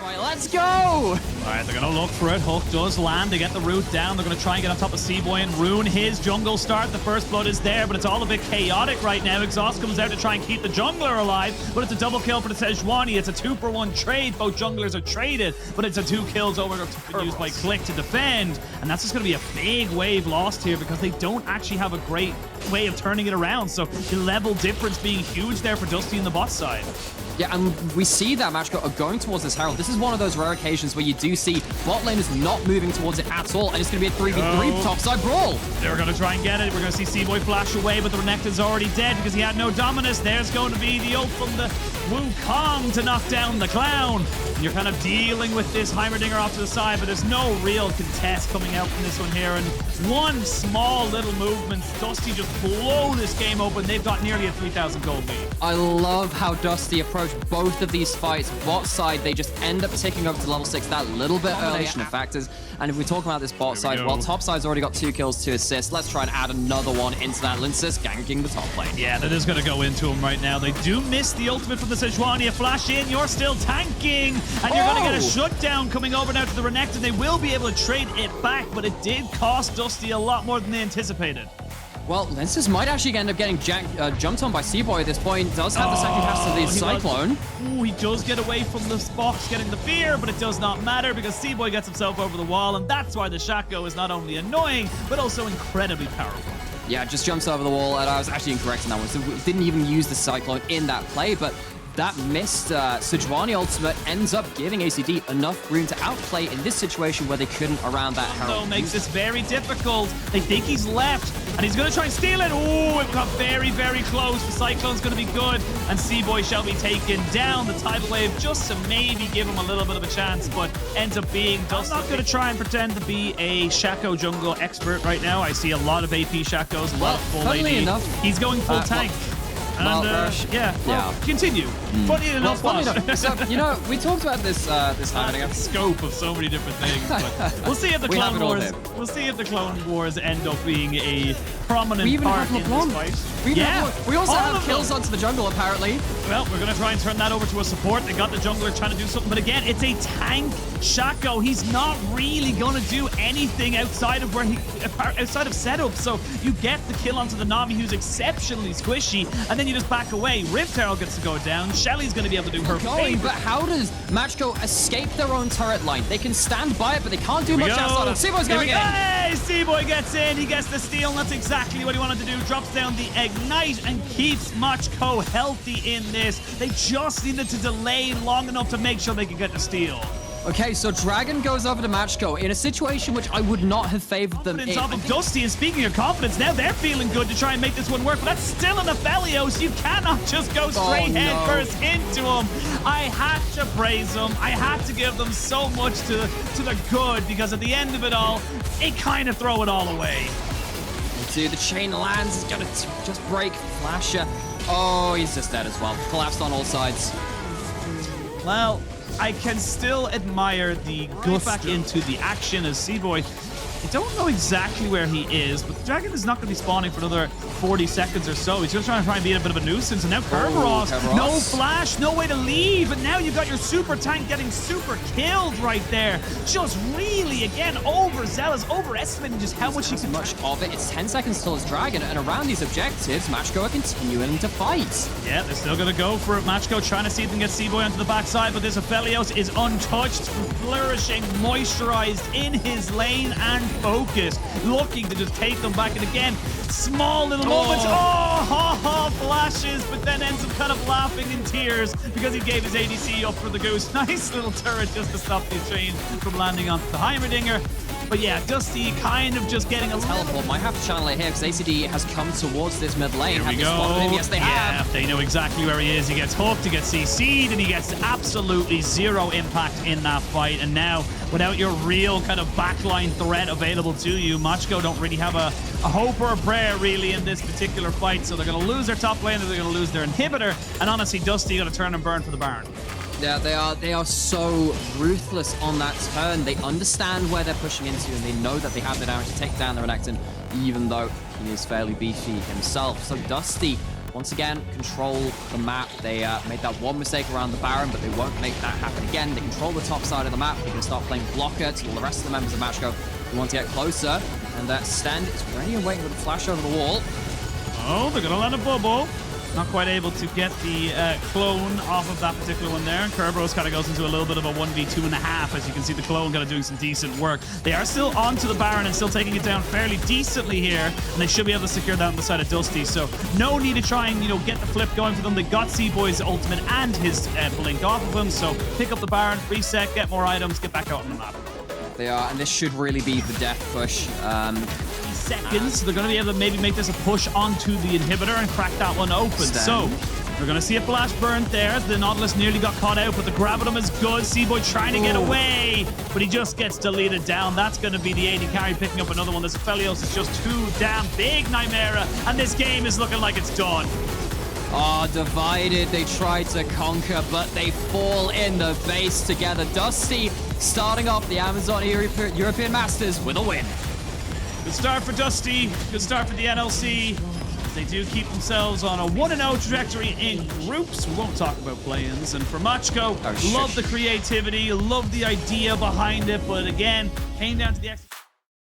Right, let's go! All right, they're going to look for it. Hook does land. They get the root down. They're going to try and get on top of C-Boy and ruin his jungle start. The first blood is there, but it's all a bit chaotic right now. Exhaust comes out to try and keep the jungler alive, but it's a double kill for the Sejuani. It's a 2-for-1 trade. Both junglers are traded, but it's a 2 kills over used by Click to defend. And that's just going to be a big wave lost here because they don't actually have a great way of turning it around. So the level difference being huge there for Dusty in the bot side. Yeah, and we see that Matchco are going towards this Herald. This is one of those rare occasions where you do see bot lane is not moving towards it at all, and it's going to be a 3v3 topside brawl. They're going to try and get it. We're going to see C-Boy flash away, but the Renekton's already dead because he had no Dominus. There's going to be the ult from the Wukong to knock down the Clown. And you're kind of dealing with this Heimerdinger off to the side, but there's no real contest coming out from this one here. And one small little movement, Dusty just blow this game open. They've got nearly a 3,000 gold lead. I love how Dusty approached both of these fights. Bot side, they just end up ticking over to level 6 that little bit early of factors. And if we talk about this bot side, well, top side's already got 2 kills, 2 assists. Let's try and add another one into that. Linsis ganking the top lane. Yeah, that is going to go into him right now. They do miss the ultimate from the Sejuani. A flash in, you're still tanking. And you're going to get a shutdown coming over now to the Renekton. They will be able to trade it back, but it did cost Dusty a lot more than they anticipated. Well, Linsis might actually end up getting jumped on by C-Boy at this point. Does have the second cast of the Cyclone. He does get away from the box getting the fear, but it does not matter because C-Boy gets himself over the wall, and that's why the Shaco is not only annoying, but also incredibly powerful. Yeah, just jumps over the wall, and I was actually incorrect in that one. So we didn't even use the Cyclone in that play, but that missed Sejuani ultimate ends up giving ACD enough room to outplay in this situation where they couldn't around that Herald. So makes this very difficult. They think he's left, and he's going to try and steal it. Oh, it got very, very close. The Cyclone's going to be good, and C-Boy shall be taken down. The tidal wave just to maybe give him a little bit of a chance, but ends up being Dusty. I'm not going to try and pretend to be a Shaco jungle expert right now. I see a lot of AP Shacos, a lot of full AD. Enough, he's going full tank. And, yeah, continue. Funny enough, so, you know, we talked about this scope of so many different things, but we'll see if the Clone Wars. We'll see if the Clone Wars end up being a prominent part in this fight. We also have kills onto the jungle apparently. Well, we're gonna try and turn that over to a support. They got the jungler trying to do something, but again, it's a tank Shaco. He's not really gonna do anything outside of outside of setup. So you get the kill onto the Nami, who's exceptionally squishy, and then you just back away. Rift Herald gets to go down. Shelly's going to be able to do her favorite. But how does Matchco escape their own turret line? They can stand by it, but they can't do much outside. And C-Boy's going in. Hey, C-Boy gets in. He gets the steal, and that's exactly what he wanted to do. Drops down the Ignite and keeps Matchco healthy in this. They just needed to delay long enough to make sure they could get the steal. Okay, so Dragon goes over to Matchco in a situation which I would not have favored them in. On top of Dusty, and speaking of confidence, now they're feeling good to try and make this one work, but that's still an Aphelios. You cannot just go straight head first into him. I had to praise them. I had to give them so much to the good, because at the end of it all, they kind of throw it all away. Dude, the chain lands. He's gonna just break Flasher. Oh, he's just dead as well. Collapsed on all sides. Well, I can still admire the go back into the action as C-Boy. I don't know exactly where he is, but the Dragon is not going to be spawning for another 40 seconds or so. He's just trying to be a bit of a nuisance. And now Kerberos, no flash, no way to leave. And now you've got your super tank getting super killed right there. Just really, again, overzealous, overestimating just how much he can. Much of it. It's 10 seconds till his Dragon, and around these objectives, Matchco are continuing to fight. Yeah, they're still going to go for it. Matchco trying to see if they can get C-Boy onto the backside, but this Aphelios is untouched, flourishing, moisturized in his lane and focused, looking to just take them back. And again, small little moments. Flashes, but then ends up kind of laughing in tears because he gave his ADC up for the goose. Nice little turret just to stop the chain from landing onto the Heimerdinger. But yeah, Dusty kind of just getting a teleport. Might have to channel it here because ACD has come towards this mid lane. Here we go. Yes, they have. They know exactly where he is. He gets hooked, he gets CC'd, and he gets absolutely zero impact in that fight. And now, without your real kind of backline threat available to you, Matchco don't really have a hope or a prayer really in this particular fight. So they're going to lose their top lane, they're going to lose their inhibitor. And honestly, Dusty got to turn and burn for the Baron. Yeah, they are so ruthless on that turn. They understand where they're pushing into, and they know that they have the damage to take down the Renekton, even though he is fairly beefy himself. So Dusty once again, control the map. They made that one mistake around the Baron, but they won't make that happen again. They control the top side of the map. They can start playing blocker to all the rest of the members of Matchgo who want to get closer. And Stand is ready and waiting with a flash over the wall. Oh, they're going to land a bubble. Not quite able to get the clone off of that particular one there. And Kerberos kind of goes into a little bit of a 1v2.5. As you can see, the clone kind of doing some decent work. They are still onto the Baron and still taking it down fairly decently here. And they should be able to secure that on the side of Dusty. So no need to try and, get the flip going for them. They got C-Boy's ultimate and his blink off of him. So pick up the Baron, reset, get more items, get back out on the map. They are, and this should really be the death push. Seconds. They're going to be able to maybe make this a push onto the inhibitor and crack that one open. So we're going to see a flash burnt there. The Nautilus nearly got caught out, but the Gravitum is good. C-Boy trying to get away, but he just gets deleted down. That's going to be the AD carry picking up another one. This Aphelios is just too damn big, Nightmare, and this game is looking like it's done. Oh, divided. They tried to conquer, but they fall in the base together. Dusty starting off the Amazon European Masters with a win. Good start for Dusty. Good start for the NLC. They do keep themselves on a 1-0 trajectory in groups. We won't talk about play-ins. And for Matchgo, love the creativity, love the idea behind it, but again, came down to the execution.